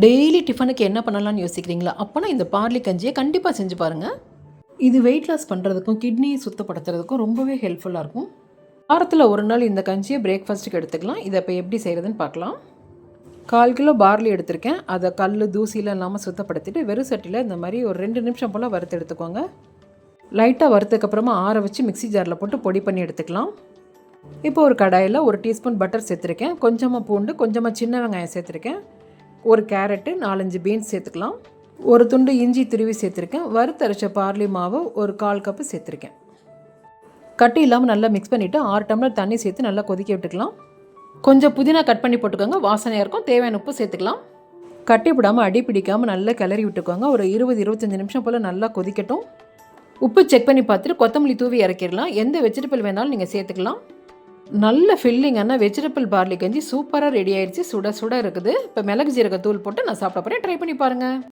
Daily டிஃபனுக்கு என்ன பண்ணலாம்னு யோசிக்கிறீங்களா? அப்போனா இந்த பார்லி கஞ்சியை கண்டிப்பாக செஞ்சு பாருங்கள். இது வெயிட் லாஸ் பண்ணுறதுக்கும் கிட்னியை சுத்தப்படுத்துறதுக்கும் ரொம்பவே ஹெல்ப்ஃபுல்லாக இருக்கும். வாரத்தில் ஒரு நாள் இந்த கஞ்சியை பிரேக்ஃபாஸ்ட்டுக்கு எடுத்துக்கலாம். இதை இப்போ எப்படி செய்கிறதுன்னு பார்க்கலாம். 1/4 கிலோ பார்லி எடுத்திருக்கேன். அதை கல் தூசிலாம் இல்லாமல் சுத்தப்படுத்திட்டு வெறும் சட்டியில் இந்த மாதிரி ஒரு 2 நிமிஷம் போல் வறுத்து எடுத்துக்கோங்க. லைட்டாக வறுத்ததுக்கப்புறமா ஆற வச்சு மிக்ஸி ஜாரில் போட்டு பொடி பண்ணி எடுத்துக்கலாம். இப்போ ஒரு கடாயில் 1 டீஸ்பூன் பட்டர் சேர்த்துருக்கேன். கொஞ்சமாக பூண்டு, கொஞ்சமாக சின்ன வெங்காயம் சேர்த்துருக்கேன். ஒரு கேரட்டு, 4-5 பீன்ஸ் சேர்த்துக்கலாம். ஒரு துண்டு இஞ்சி துருவி சேர்த்துருக்கேன். வறுத்தரைச்ச பார்லி மாவு ஒரு 1/4 கப்பு சேர்த்துருக்கேன். கட்டி இல்லாமல் நல்லா மிக்ஸ் பண்ணிவிட்டு 6 டம்ளர் தண்ணி சேர்த்து நல்லா கொதிக்க விட்டுக்கலாம். கொஞ்சம் புதினா கட் பண்ணி போட்டுக்கோங்க, வாசனையாக இருக்கும். தேவையான உப்பு சேர்த்துக்கலாம். கட்டி விடாமல் அடி பிடிக்காமல் நல்லா கிளறி விட்டுக்கோங்க. ஒரு 20-25 நிமிஷம் போல் நல்லா கொதிக்கட்டும். உப்பு செக் பண்ணி பார்த்துட்டு கொத்தமல்லி தூவி இறக்கிடலாம். எந்த வெஜிடபிள் வேணாலும் நீங்கள் சேர்த்துக்கலாம். நல்ல ஃபில்லிங்கான வெஜிடபிள் பார்லி கஞ்சி சூப்பராக ரெடி ஆயிடுச்சு. சுட சுட இருக்குது. இப்போ மிளகு ஜீரக தூள் போட்டு நான் சாப்பிட போகிறேன். ட்ரை பண்ணி பாருங்கள்.